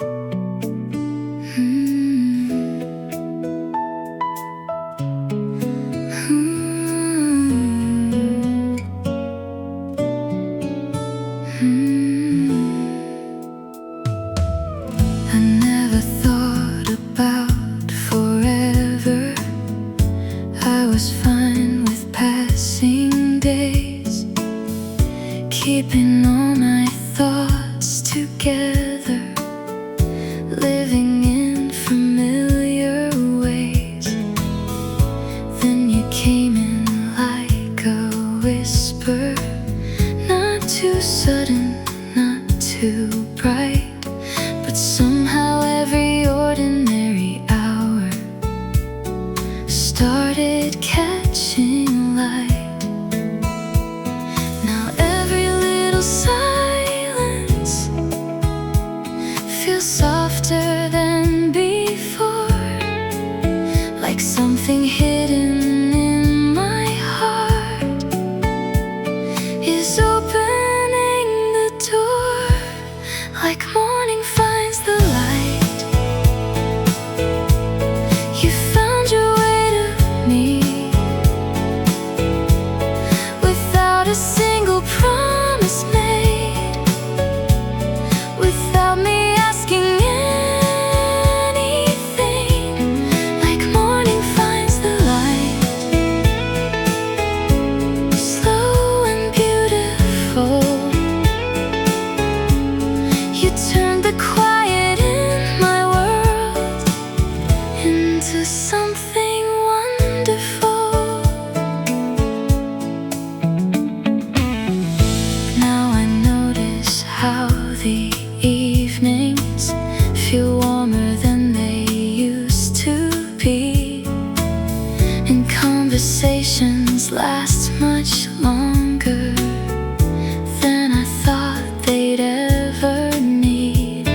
I never thought about forever. I was fine with passing days, keeping all my thoughts together, living in familiar ways. Then you came in like a whisper, not too sudden, not too bright, but somehow every ordinary hour started catching light. Now every little silence feels softer than before, like something hidden in my heart is opening the door, like morning finds the light. You found your way to me without a single promise made, without me asking anything, like morning finds the light. Slow and beautiful, you turned the quiet in my world into something wonderful. Now I notice how the evenings feel warmer than they used to be, and conversations last much longer than I thought they'd ever need.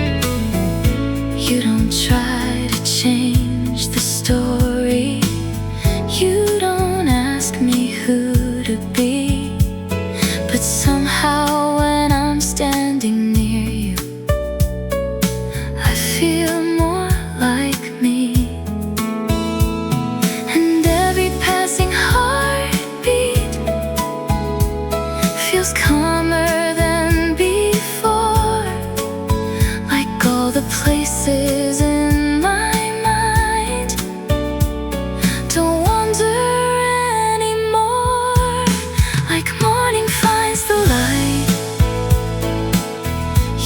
You don't try to change the story, you don't ask me who to be, but somehow when I'm standing near you, I feel more like me. And every passing heartbeat feels calmer than before, like all the places in my mind don't wander anymore, like morning finds the light.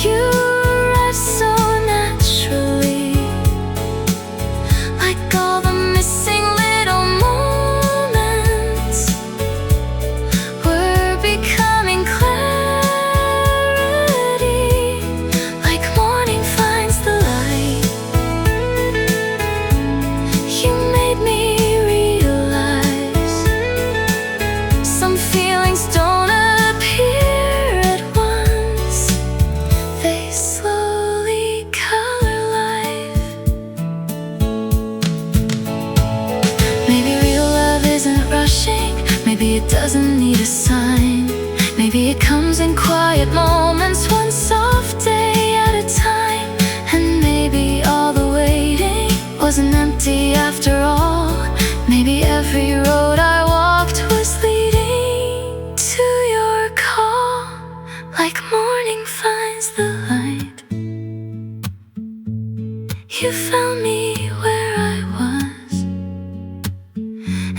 You arrive so naturally, like all the missing little moments were becoming clarity, like morning finds the light. You made me realize some feelings don't appear at once, they slowly color life. Maybe real love isn't rushing, maybe it doesn't need a sign, maybe it comes in quiet moments, one soft day at a time. And maybe all the waiting wasn't empty after all, maybe every road I walked was leading to your call, like morning finds the light. You found me where I was,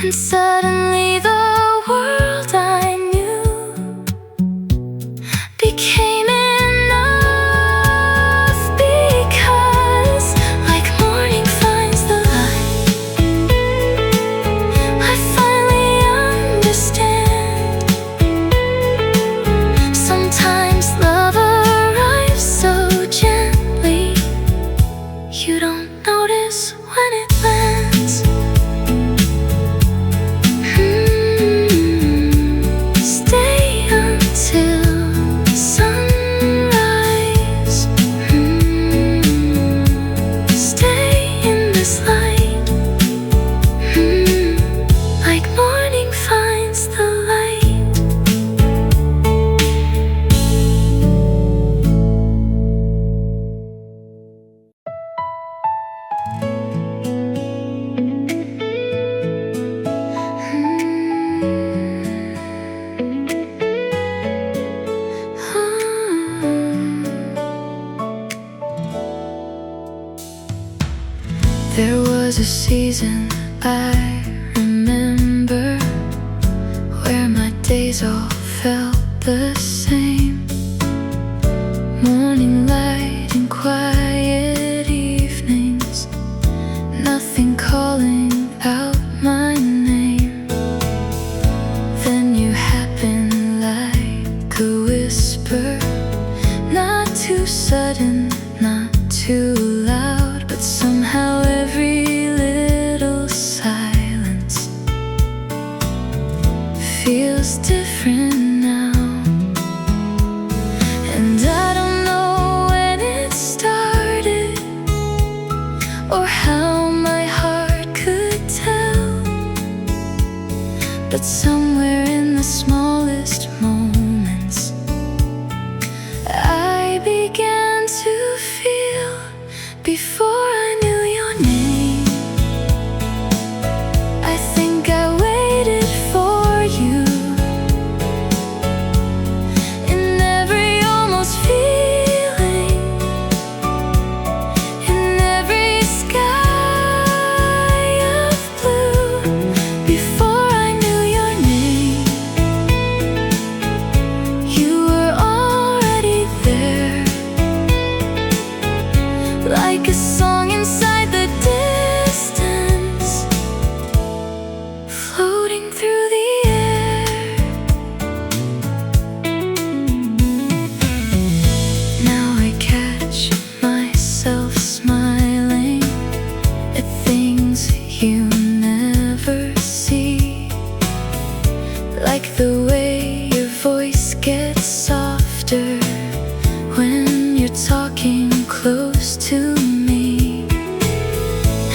and suddenly the world I knew became enough, because like morning finds the light, I finally understand. Sometimes love arrives so gently, you don't notice when it lands. There was a season I remember where my days all felt the same. Morning light and quiet evenings, nothing calling out my name. Then you happen like a whisper, not too sudden, not too loud, but somehow every little silence feels different now. And I don't know when it started or how my heart could tell, but somewhere in the smallest moments I began to feel. Before I knew your name, I think I waited for you. In every almost feeling, in every sky of blue. Before I knew your name, you were already there, like a song inside the distance, floating through the air. Now I catch myself smiling at things you never see, like the way your voice gets softer when you're talking close to me.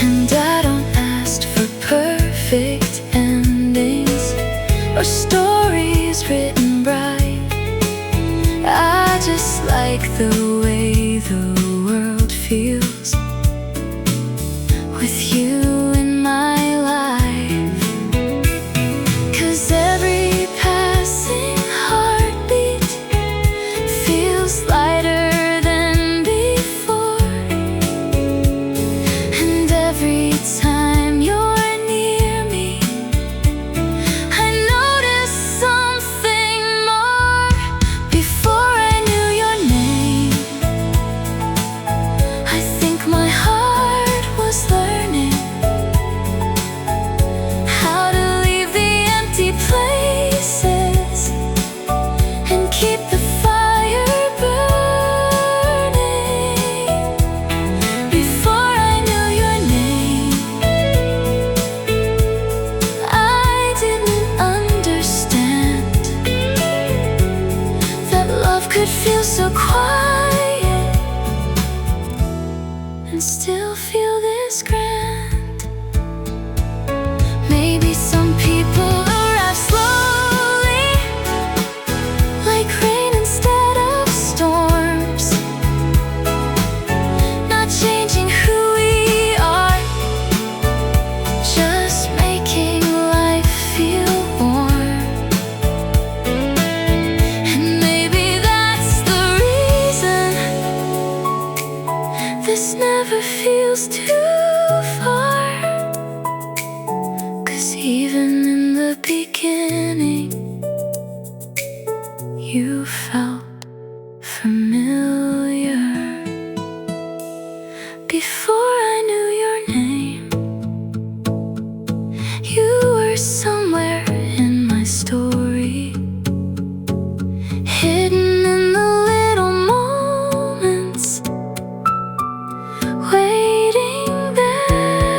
And I don't ask for perfect endings or stories written bright. I just like the way the world feels with you in my life. 'Cause every passing heartbeat feels lighter than before, and every time you're near me, I notice something more. Before I knew your name, I think my heart was learning how to leave the empty places and keep the fire burning. Before I knew your name, I didn't understand that love could feel so quiet and still feel this grand. Maybe some people arrive slowly, like rain instead of storms, not changing who we are, just making life feel warm. And maybe that's the reason this never feels too far. 'Cause even in the beginning, you felt familiar. Before I knew your name, you were somewhere in my story, hidden in the little moments, waiting there.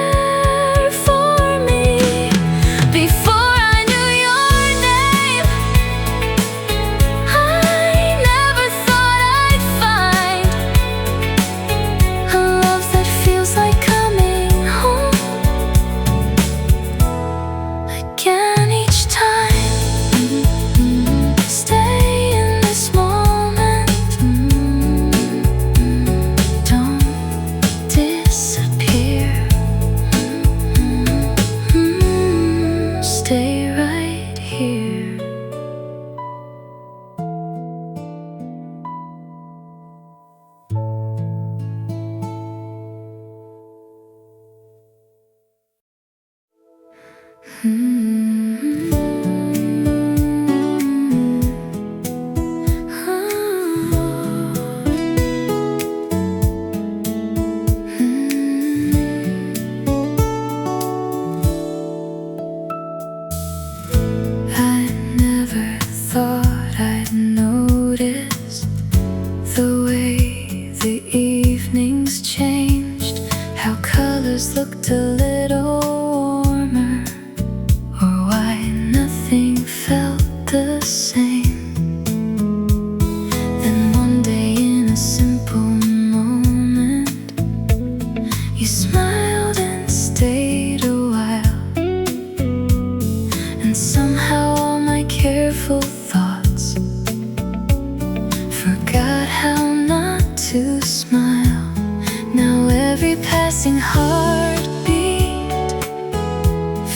racing heartbeat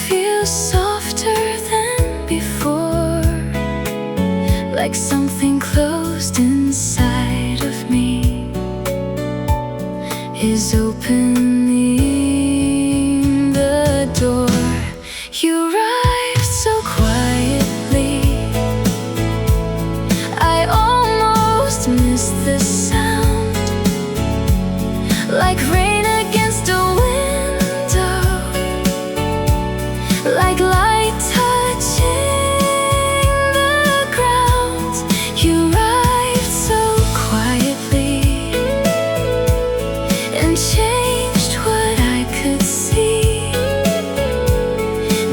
feels softer than before, like something closed inside of me is opening the door. You arrived so quietly, I almost missed the sound, like rain against a window, like light touching the ground. You arrived so quietly and changed what I could see.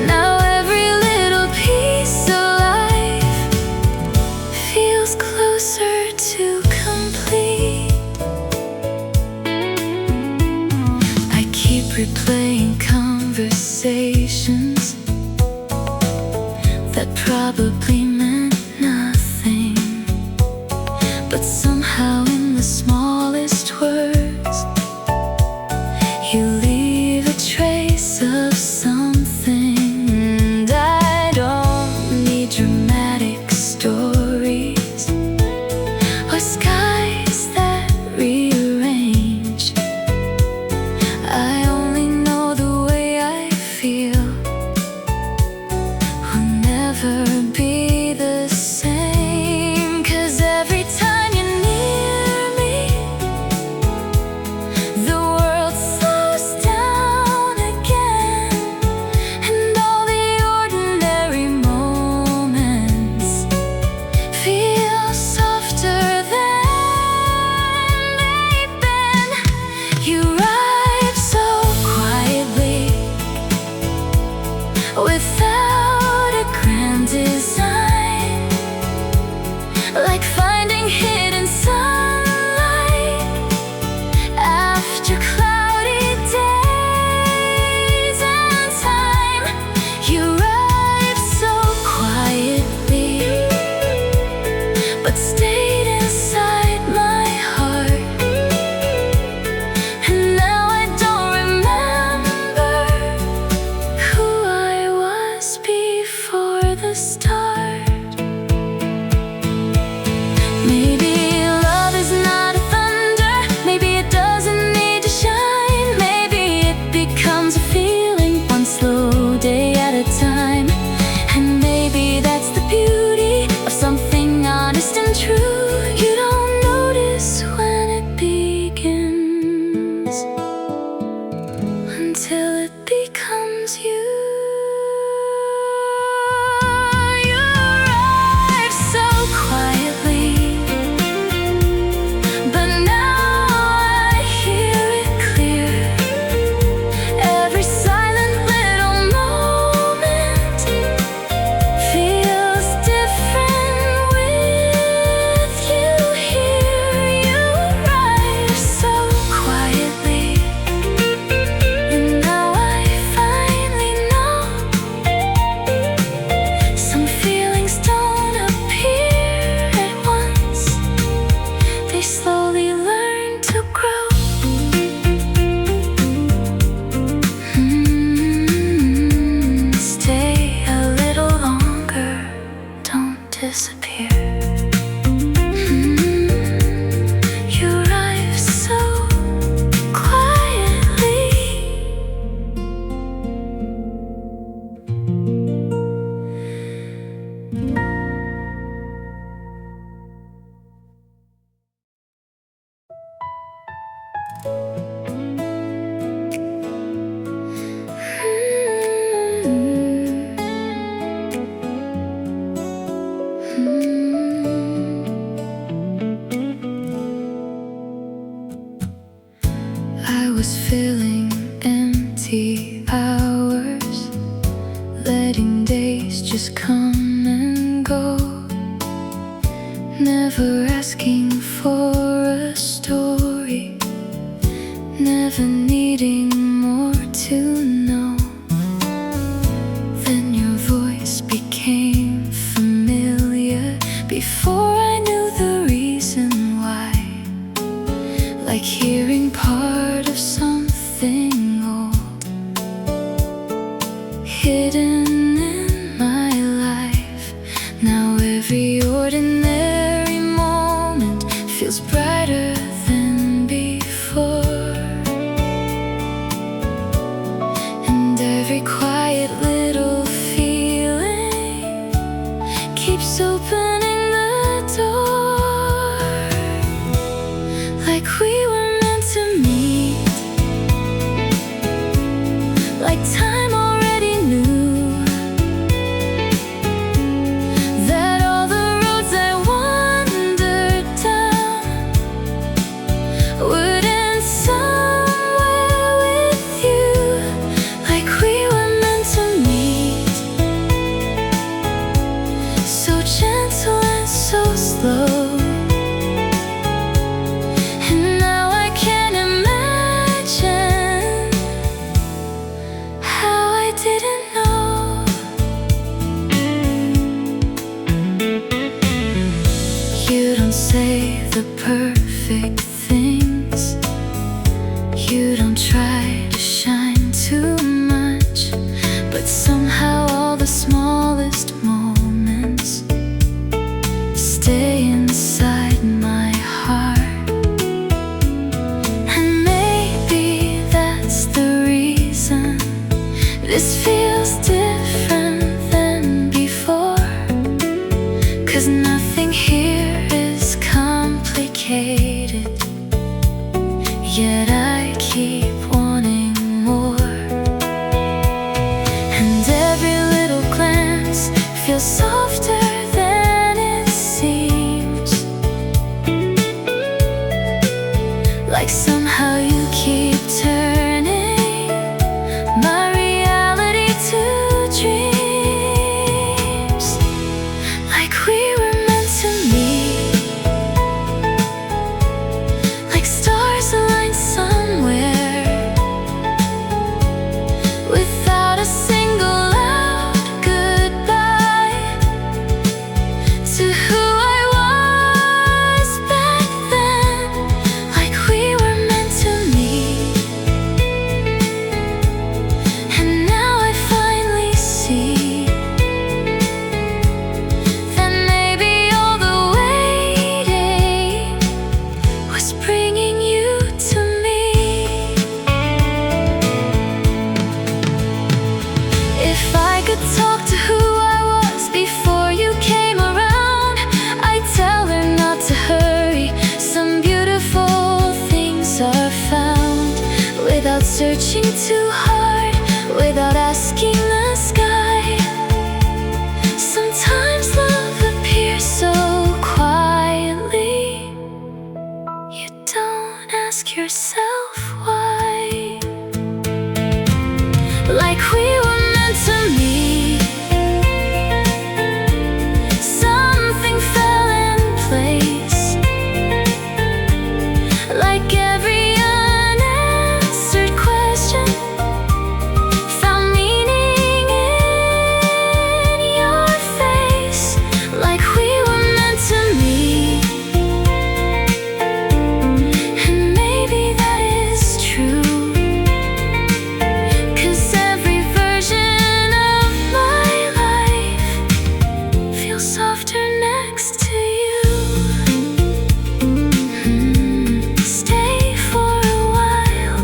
Now every little piece of life feels closer to complete. I keep replaying conversations that probably meant nothing, but somehow in the smallest words you leave a trace of something. And I don't need dramatic stories or skies that rearrange. I only know the way I feel will never be the same. 'Cause every time you're near me, the world slows down again, and all the ordinary moments feel softer than they've been. You arrive so quietly, without a grand design, like finding hidden sunlight after cloudy days and time. You arrived so quietly, but stayed inside my heart. And now I don't remember who I was before the start. Maybe love is not a thunder, maybe it doesn't need to shine. Maybe it becomes a feeling, one slow day at a time. And maybe that's the beauty of something honest and true. You don't notice when it begins until it becomes you. You arrived so quietly, but now I hear it clear. Every silent little moment feels different with you here. You arrived so quietly, and now I finally know some feelings don't appear at once, they slowly learn to grow. Stay a little longer, don't disappear. You arrive so quietly. I was feeling empty hours, letting days just come and go, never asking for a story, never needing more to know. Then your voice became familiar before I knew the reason why, like hearing part of something something old hidden in my life. Now every ordinary moment feels brighter than before, and every quiet little feeling keeps opening the door, like we were meant to meet, like time already knew that all the roads I wandered down would end somewhere with you, like we were meant to meet, so gentle and so slow. And now I can't imagine how I didn't know. You don't say the perfect things, you don't try to shine too much, but somehow all the smallest moments stay inside my heart. And maybe that's the reason this feels different than before, 'cause nothing here is complicated, yet I keep wanting more. And every little glance feels softer than it seems, like somehow you keep turning my reality to dreams, like we were meant to meet, like stars aligned somewhere, without a single loud goodbye to who I was back then, like we were meant to meet. And now I finally see that maybe all the waiting was bringing you to me. If I could talk to who I was before you came around, I'd tell her not to hurry. Some beautiful things are found without searching too hard, without asking the sky. Sometimes love appears so quietly, you don't ask yourself why, like we were meant to meet. Something fell in place, like every unanswered question found meaning in your face, like we were meant to meet. And maybe that is true, 'cause every version of my life feels softer next to you. Stay for a while,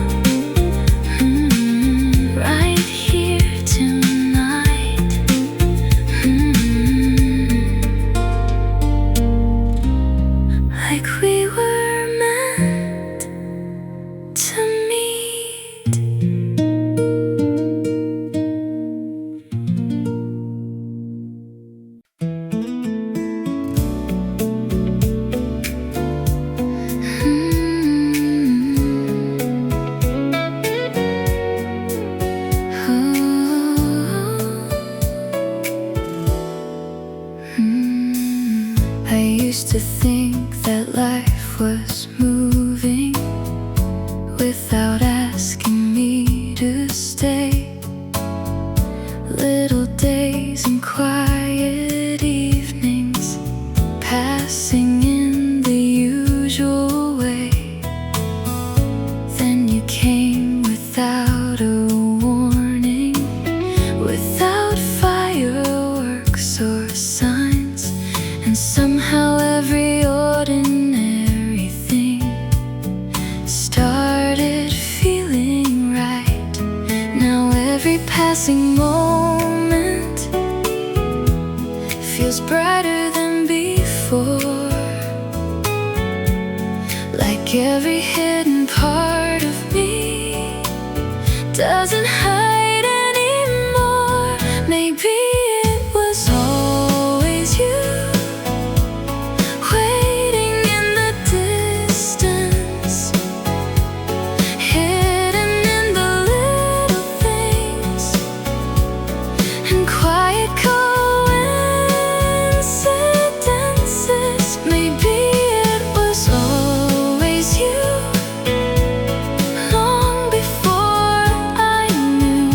right here tonight. Like we were meant to meet. I used to think that life was moving without asking me to stay. Little days and quiet evenings passing in the usual way. Then you came with started feeling right. Now every passing moment feels brighter than before, like every hidden part of me doesn't hide anymore. Maybe it was always you, waiting in the distance, hidden in the little things and quiet coincidences. Maybe it was always you, long before I knew,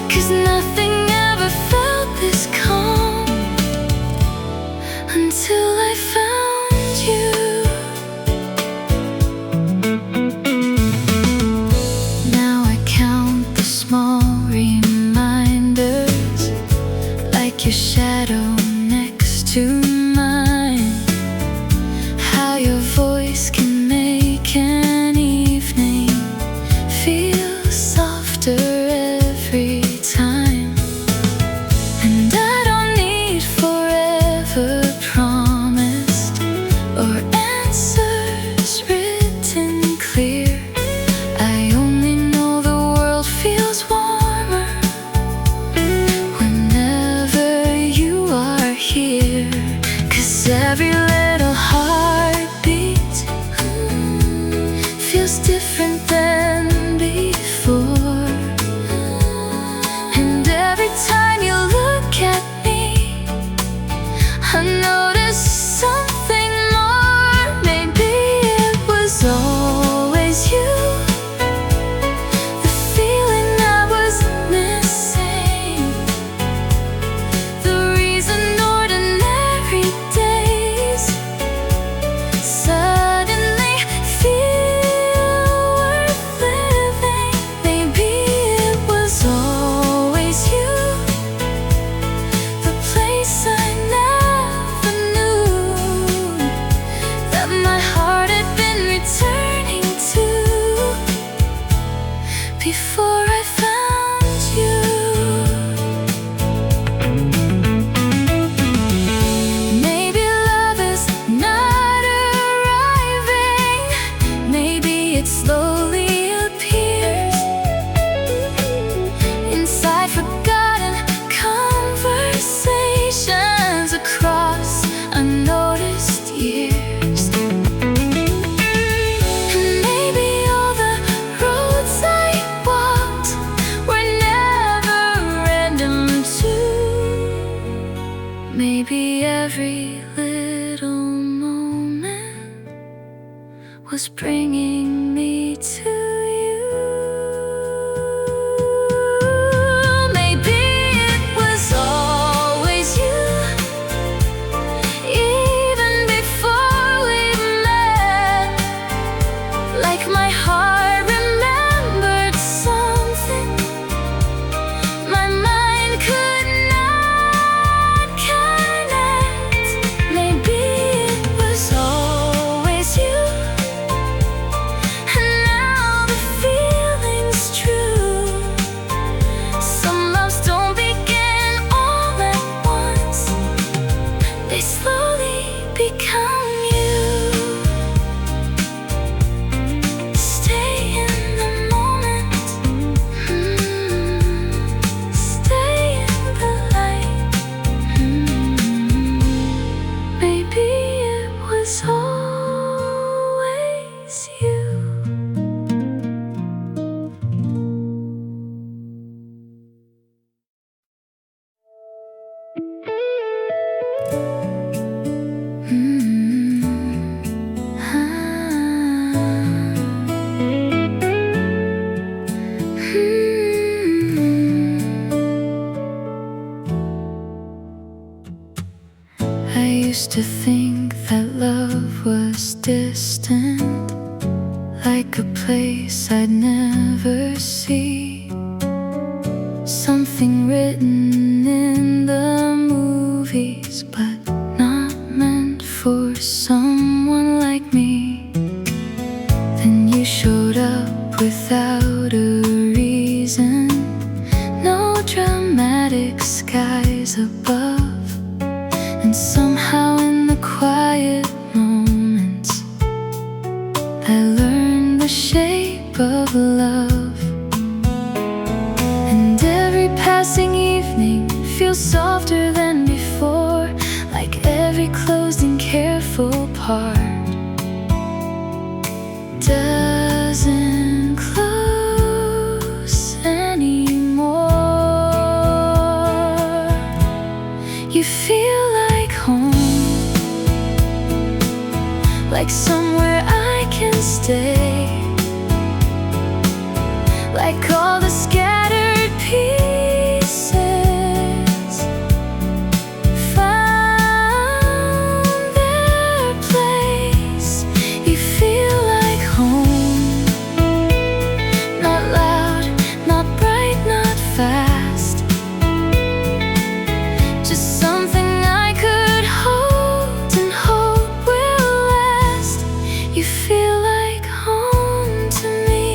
'cause nothing ever felt this calm until I found you. Now I count the small reminders, like your shadow next to mine, how your voice can make an evening feel softer every time. And I don't need forever promised or answers written clear. I only know the world feels warmer whenever you are here. 'Cause every little heartbeat feels different than before. And every time you look at me, I notice something more. Maybe it was always you, the feeling I was missing, the reason ordinary days suddenly feel worth living. Maybe it was always you, the place I never knew that my heart had been returning to before I found you. Maybe love is not arriving, maybe it slowly appears inside forgotten conversations across unnoticed years. And maybe all the roads I walked were never random too. Maybe every little moment was bringing me to you. Maybe it was always you, even before we met, like my heart remembered something my mind could not connect. Maybe it was always you, and now the feeling's true. Some loves don't begin all at once, they slowly become you. Stay in the moment, stay in the light. Maybe it was always you. I used to think that love was distant, like a place I'd never see, something written in the movies, but not meant for someone like me. without a reason. No dramatic skies above, and somehow in the quiet moments I learned the shape of love. And every passing evening feels softer than before, like every closed and careful part doesn't close anymore. You feel like home, like somewhere I can stay, like all the scattered pieces found their place. You feel like home, not loud, not bright, not fast, just something I could hold and hope will last. You feel like home to me.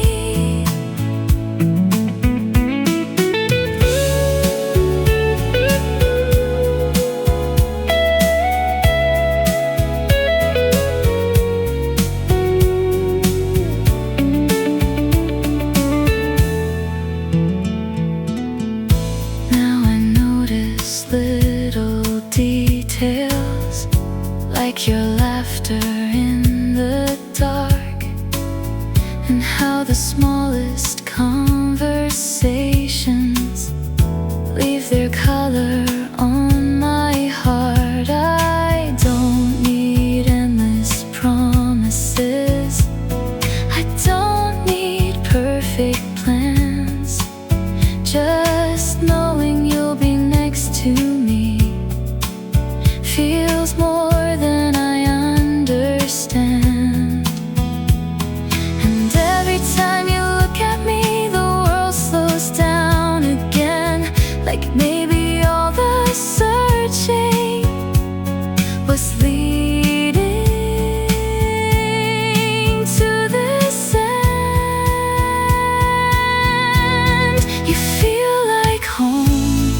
Now I notice little details, like your laughter in the dark, and how the smallest conversations leave their color on my heart. I don't need endless promises, I don't need perfect plans. Just knowing you'll be next to me feels more than I understand. And every time you look at me, the world slows down again, like maybe all the searching was leading to this end. You feel like home,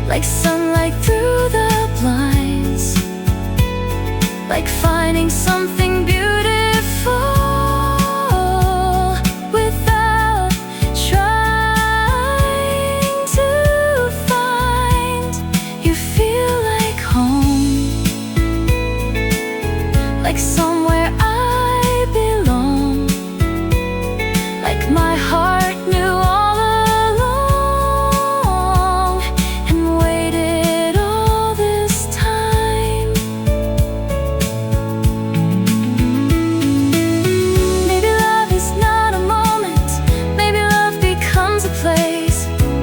like sunlight through the blinds, like finding something beautiful without trying to find. You feel like home, like somewhere I belong, like my heart knew all along and waited all this time. Maybe love is not a moment, maybe love becomes a place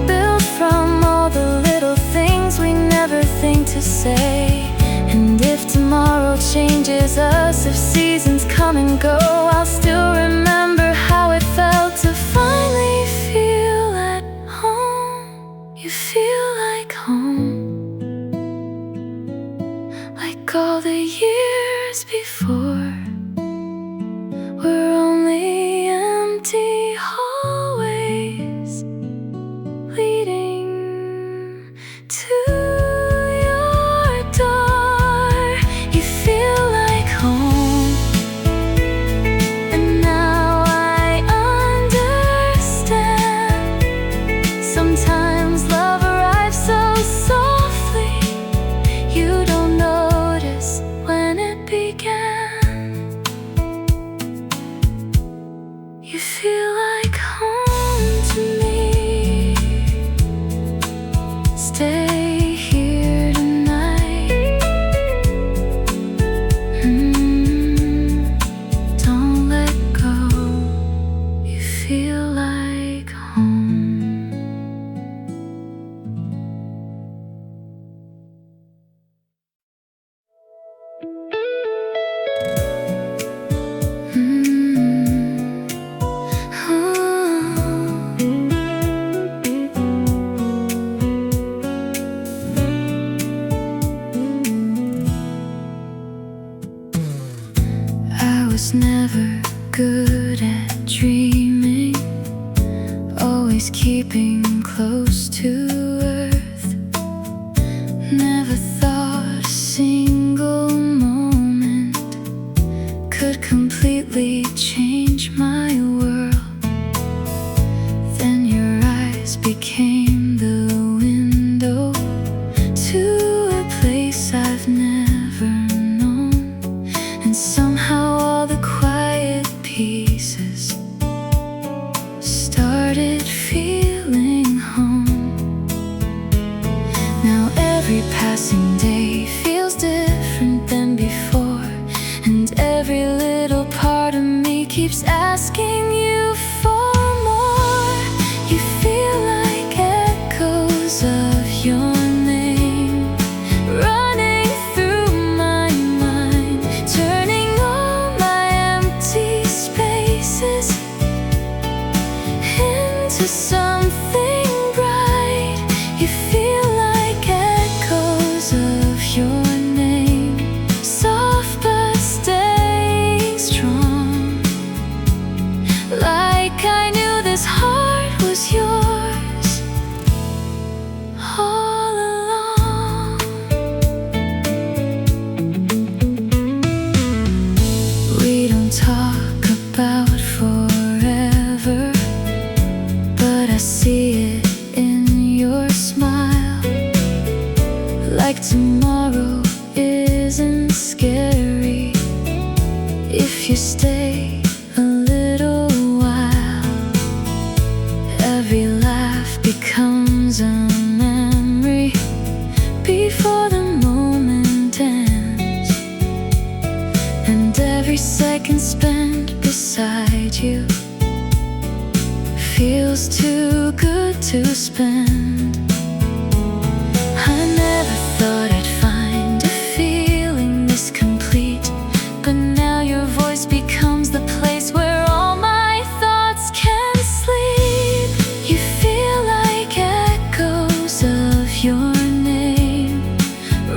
built from all the little things we never think to say. And if tomorrow changes us, if seasons come and go, I'll still remember how it felt to finally feel at home. You feel like home, like all the years before were only empty hallways leading to your door. You feel like home, and now I understand. Sometimes love arrives so softly, you don't notice when it began. You feel like home to me. Stay here tonight. Don't let go. You feel like home. I was never good at dreaming, always keeping close to earth. Never thought a single moment could completely change my world. Then your eyes became the window to a place I've never known, and somehow all the quiet pieces started feeling home. Now every passing day feels different than before, and every little part of me keeps asking you for more. You feel like echoes of your name running through my mind, turning all my empty spaces into something bright. You feel like echoes of your name, soft but staying strong. Like I knew this heart was yours all along. We don't talk about forever, but I see it in your smile. Like tomorrow isn't scary if you stay a little while. Every laugh becomes a memory before the moment ends, and every second spent beside you feels too good to spend. I never thought I'd find a feeling this complete, but now your voice becomes the place where all my thoughts can sleep. You feel like echoes of your name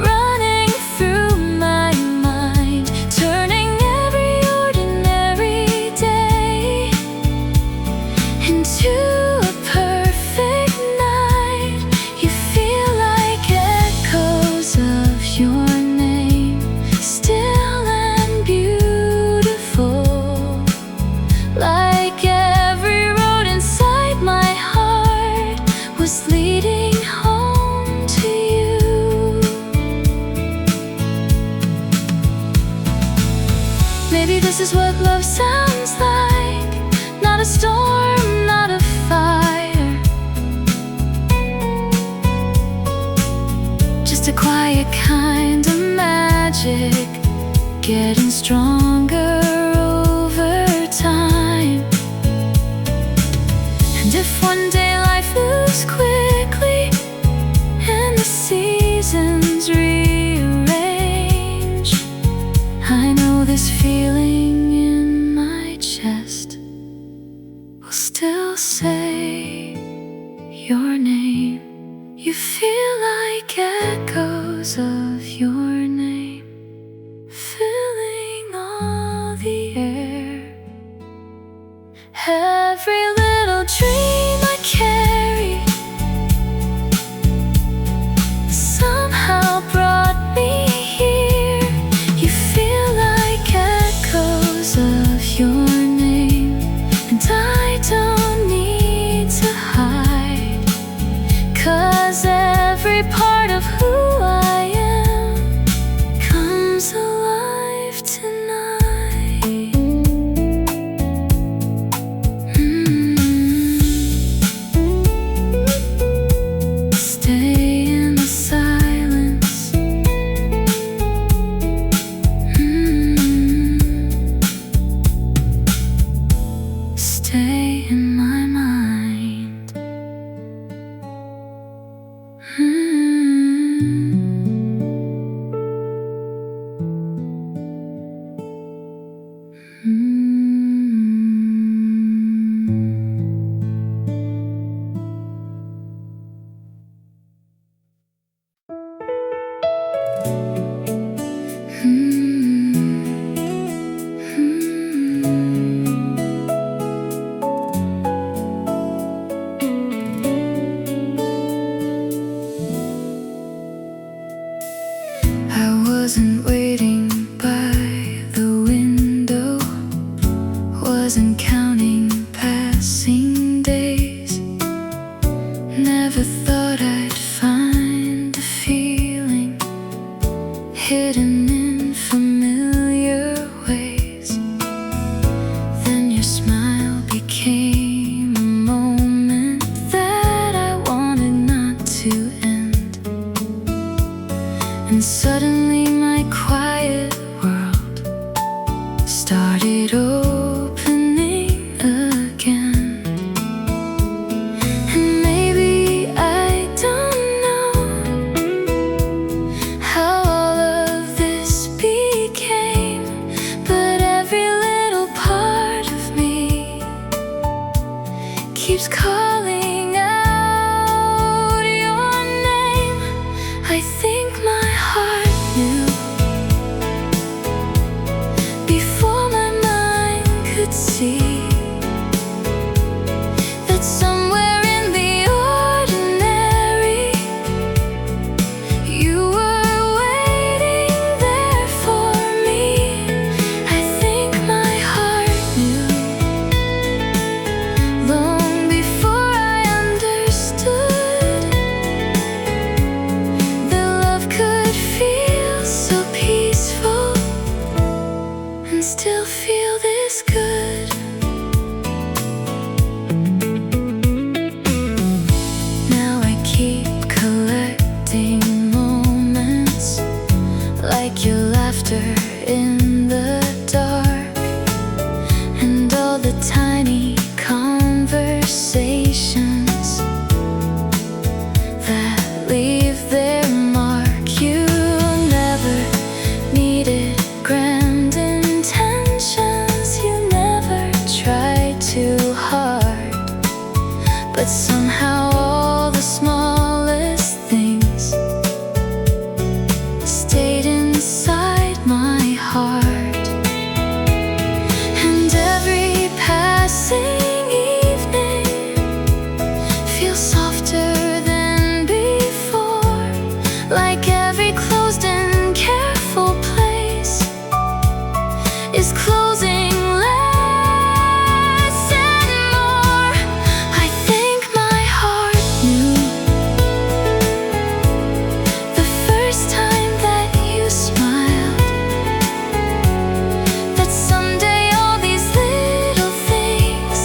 running through my mind, turning every ordinary day into a perfect night. You feel like echoes of your name, still and beautiful. Like every road inside my heart was leading home to you. Maybe this is what love sounds like. Not a storm, not a fire, just a quiet kind of magic, getting stronger over time. And if one day life moves quickly and the seasons rearrange, I know this feeling in my chest will still say your name. You feel like echoes of your name filling all the air. Every little dream I carry somehow brought me here. You feel like echoes of your name, and I don't need to hide, 'cause every part of who I am comes alive tonight. wasn't counting passing days. Never thought I'd find a feeling hidden in familiar ways. Then your smile became a moment that I wanted not to end. And suddenly my quiet world started opening again. And maybe I don't know how all of this became, but every little part of me keeps calling out your name. I think my heart knew before my mind could see that somewhere in the ordinary you were waiting there for me. I think my heart knew long before I understood that love could feel so peaceful and still feel this good. Now I keep collecting moments like your laughter in the dark, and all the tiny conversations that leave their mark. You never needed grand intentions, you never tried too hard, but somehow all the smallest things stayed inside my heart. And every passing evening feels softer than before, like every closed and careful place is closing less and more. I think my heart knew the first time that you smiled that someday all these little things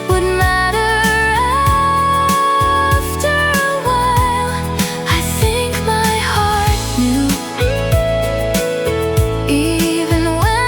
would matter after a while. I think my heart knew even when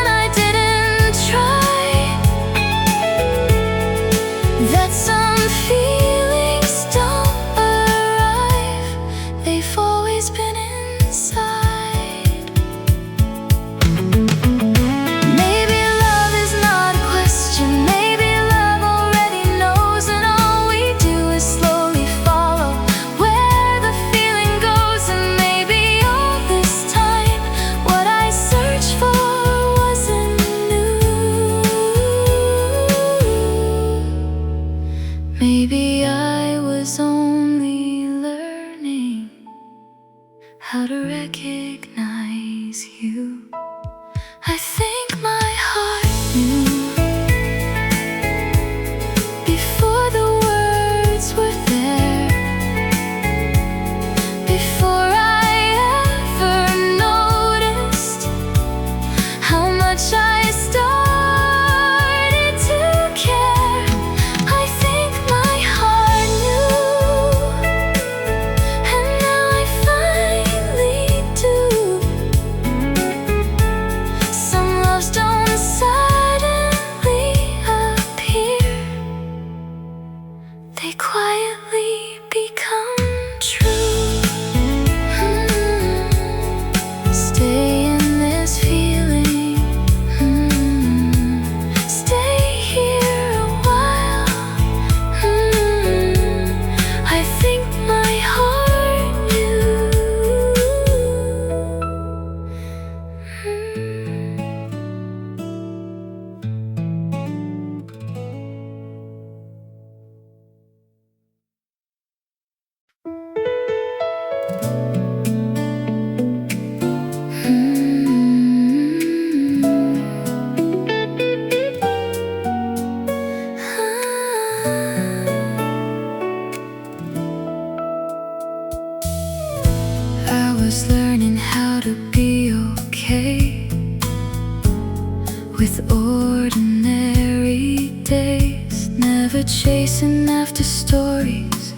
with ordinary days, never chasing after stories,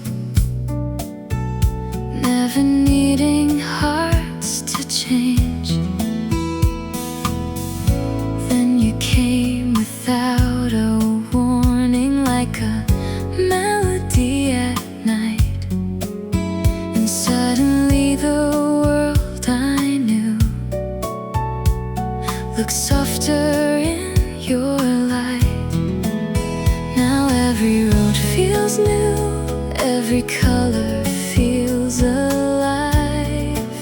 never needing hearts to change. Then you came without a warning, like a melody at night, and suddenly the world I knew looked softer in your light. Now every road feels new, every color feels alive,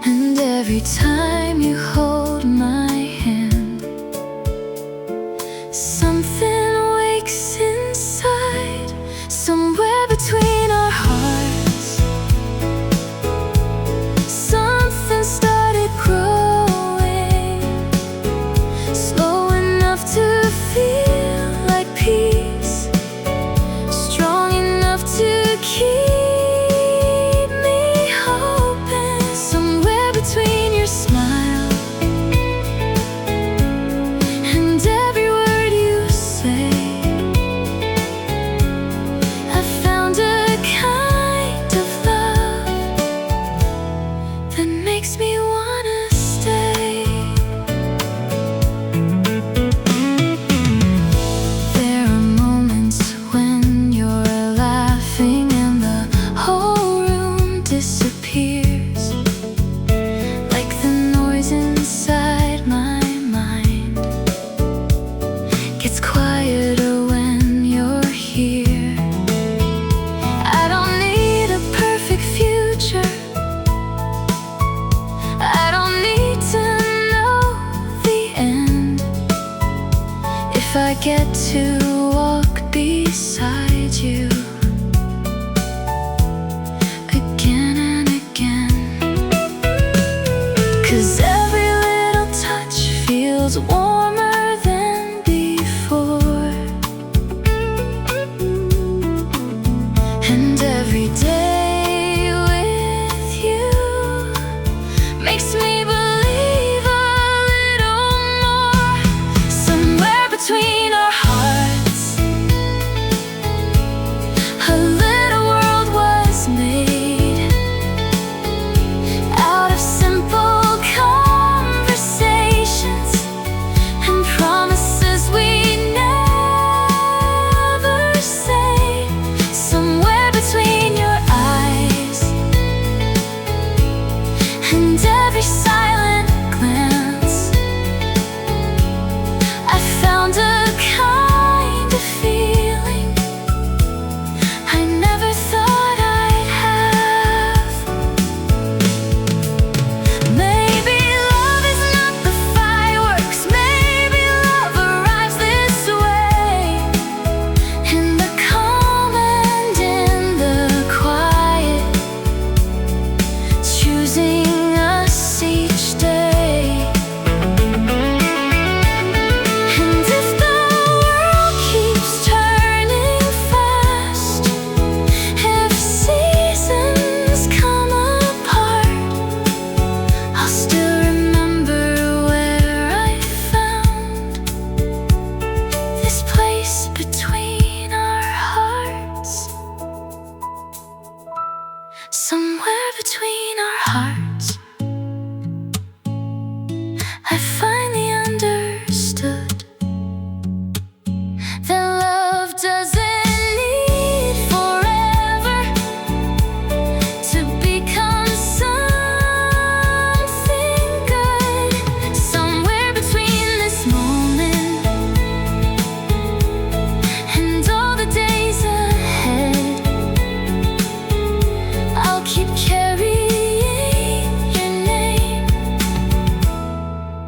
and every time you hold my hand, something wakes inside, somewhere between our hearts. Something started growing, slow enough to feel like peace, strong enough to keep me hoping. Somewhere between your smile and every word you say, I found a kind of love that makes me wanna stay. There are moments when you're laughing and the whole room disappears, like the noise inside my mind gets quieter when you're here. I don't need a perfect future, I don't need to know the end. If I get to walk beside you again and again, 'cause every little touch feels warmer than before, and every day with you makes me believe a little more. Somewhere between our hearts, a little world was made out of simple conversations and promises we never say. Somewhere between your eyes and every silent glance, I found a kind of feeling I never thought I'd have. Maybe love is not the fireworks, maybe love arrives this way, in the calm and in the quiet, choosing us each day. And if the world keeps turning fast, if seasons come apart, I'll still remember where I found this place between our hearts. Somewhere between our hearts, I finally understood that love doesn't need forever to become something good. Somewhere between this moment and all the days ahead, I'll keep carrying your name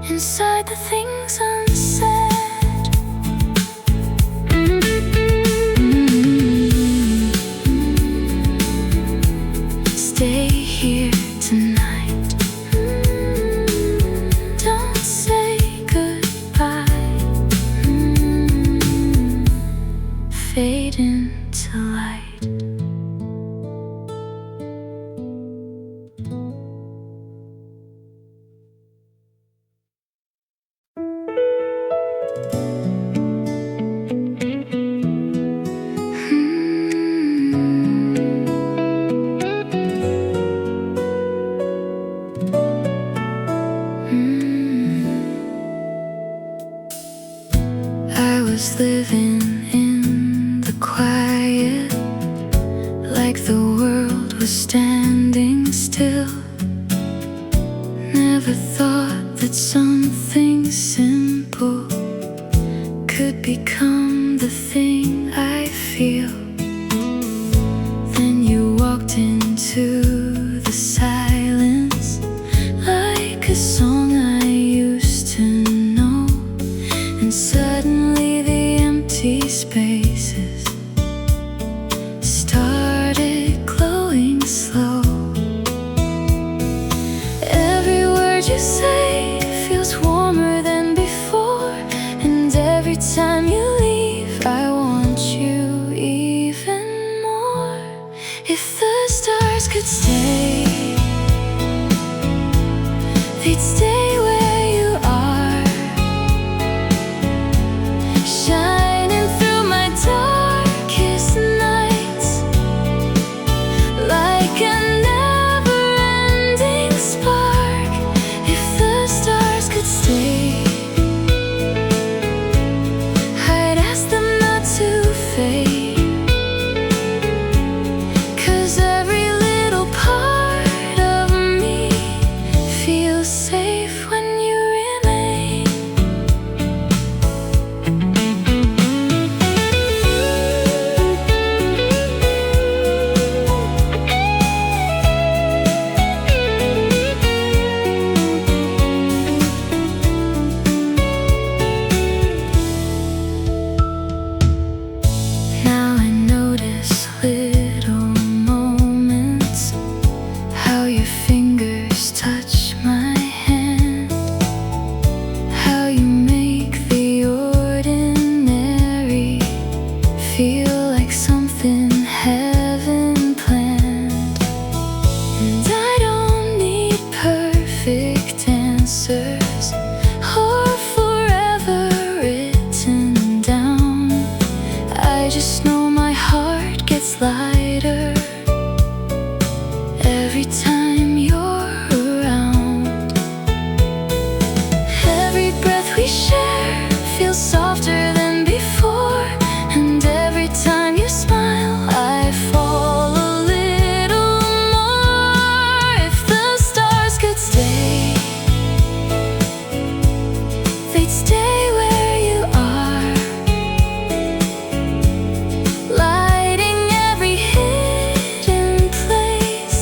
inside the things unsaid. Stay here tonight, don't say goodbye. Fade into light. was living in the quiet, like the world was standing still. Never thought that something simple could become the thing I feel. Then you walked into the silence, like a song I used to know. And suddenly the empty spaces started glowing slow. Every word you say feels warmer than before, and every time you leave I want you even more. If the stars could stay, they'd stay where you are, shining through my darkest nights, like a never-ending spark. If the stars could stay, I'd ask them not to fade, 'cause every little part of me feels safe when you remain. Now I notice little moments, how your fingers touch my hand, how you make the ordinary feel like something heaven planned. And I don't need perfect answers or forever written down. I just know my heart gets lighter every time you're around. Every breath we share feels softer than before, and every time you smile I fall a little more. If the stars could stay, they'd stay where you are, lighting every hidden place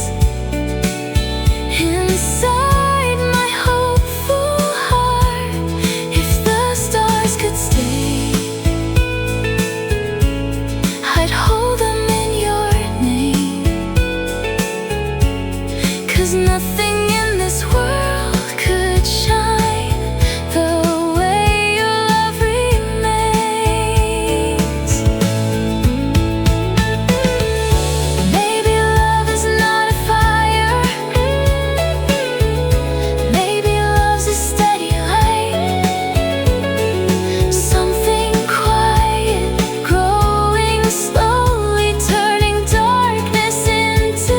inside my hopeful heart. If the stars could stay, I'd hold them in your name, 'cause nothing in this world could shine the way your love remains. Maybe love is not a fire, maybe love's a steady light, something quiet growing slowly, turning darkness into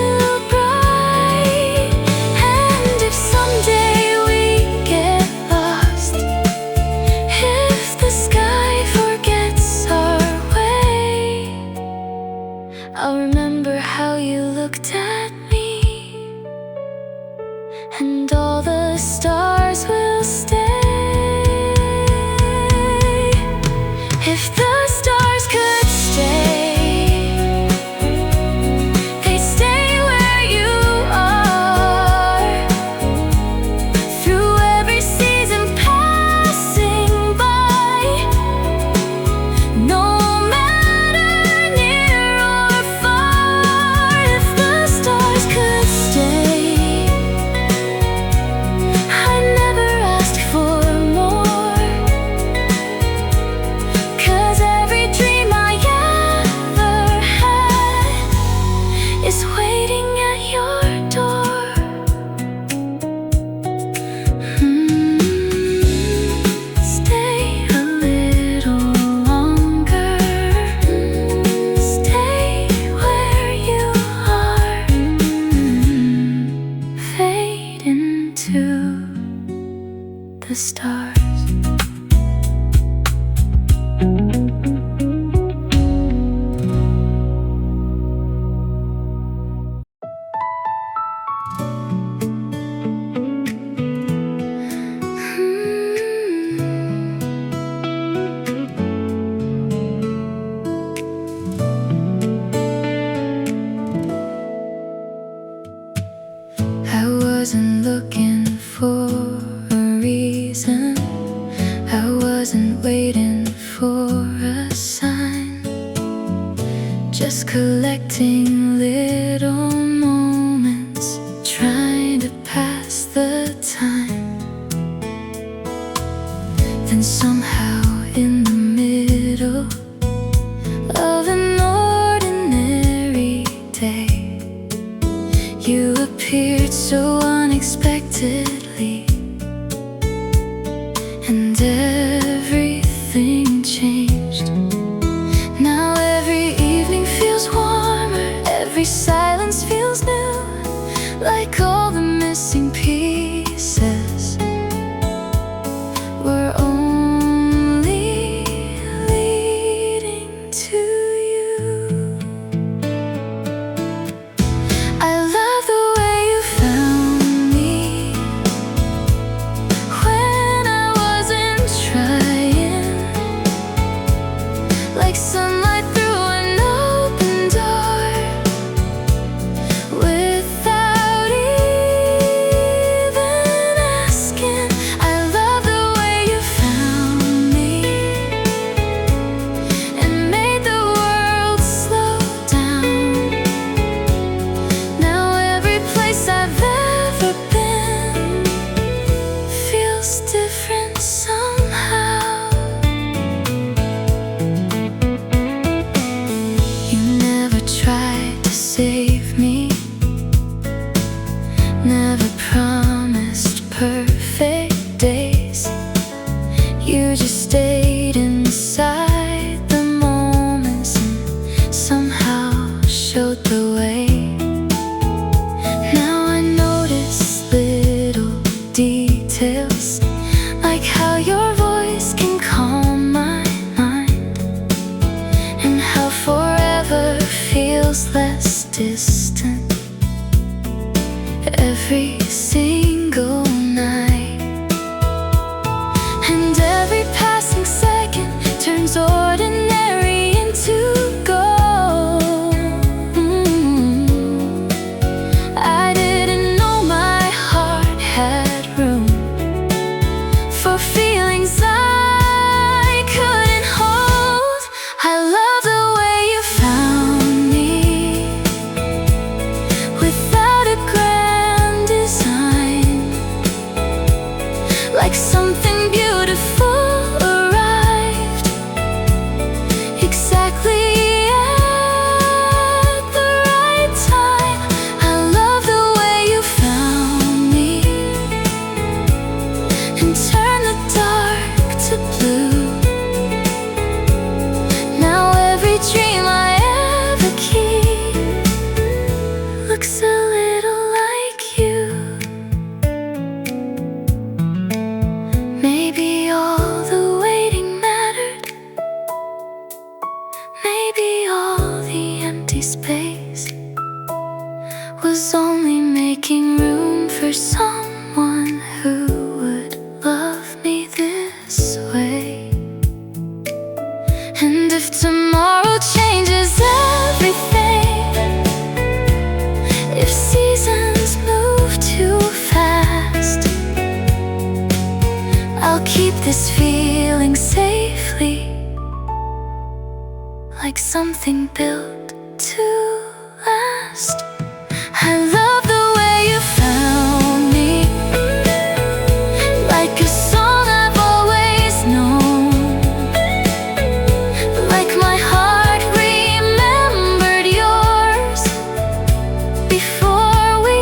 bright. And if someday we get lost, if the sky forgets our way, I'll remember how you looked at me, and all the stars will stay. If the stars could stay, they'd stay where you are, through every season passing by. No matter near or far, if the stars could stay, I never asked for more, 'cause every dream I ever had is waiting at your door. Stay a little longer, stay where you are, fade into the stars. waiting for a sign, just collecting little moments, trying to pass the time. Then somehow in the middle of an ordinary day, you appeared so unexpectedly, and everything changed. Now every evening feels warmer, every silence feels new, like all the missing pieces were only leading to you. I love the way you found me when I wasn't trying, like sunlight through an open door, without even asking. I love the way you found me and made the world slow down. Now every place I've ever been feels different somehow. You never tried to save me, never promised perfect days. You just stayed inside the moments and somehow showed the way. Now I notice little details, like how your voice can calm my mind, and how forever feels less distant every single night. And every passing second turns ordinary into gold. I didn't know my heart had room for feelings I couldn't hold. I love the way you found me without a grand design, like something beautiful arrived exactly at the right time. I love the way you found me and turned the dark to blue. Now every dream I ever keep looks a little like you. Maybe all the waiting mattered, maybe all the empty space was only making room for someone who would love me this way. And if tomorrow changes everything, if seasons move too fast, I'll keep this feeling safely, like something built to last. I love the way you found me, like a song I've always known, like my heart remembered yours before we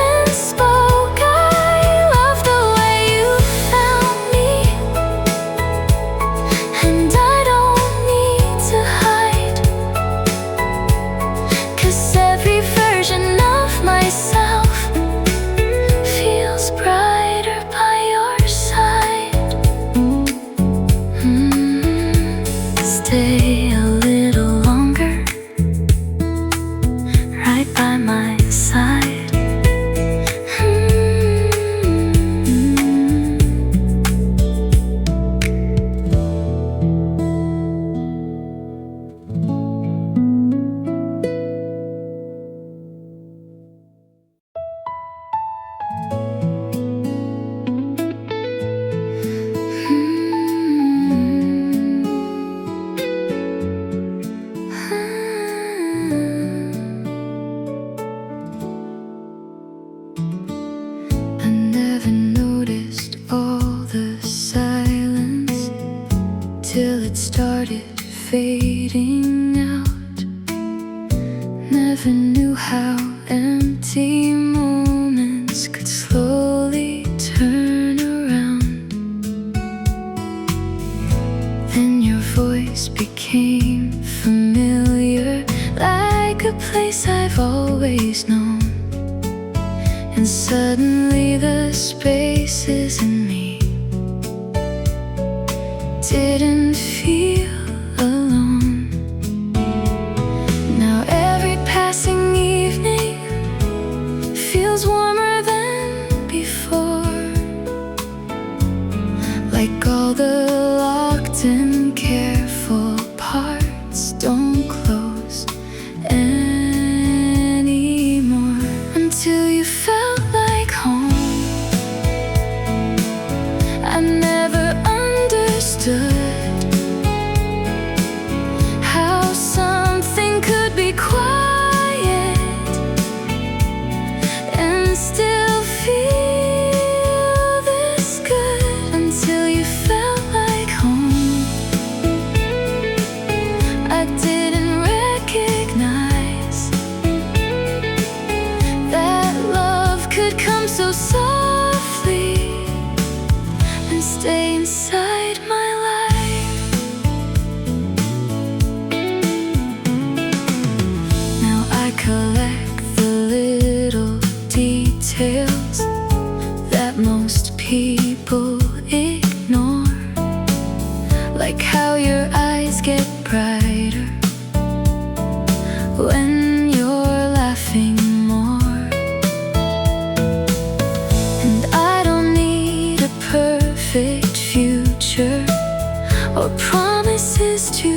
even spoke. I love the way you found me, and I don't need to hide, 'cause every version of myself feels bright. fading out. Never knew how empty moments could slowly turn around. Then your voice became familiar, like a place I've always known. And suddenly the spaces in me didn't feel alone. Now every passing evening feels warmer than before, like all the locked and careful parts don't close anymore. Until you felt like home. I never understood how something could be quiet and still feel this good. Until you felt like home. I didn't recognize that love could come so softly and stay inside my life. Now I collect the little details that most people ignore, like how your eyes get brighter when you're laughing more. And I don't need a perfect future or promises to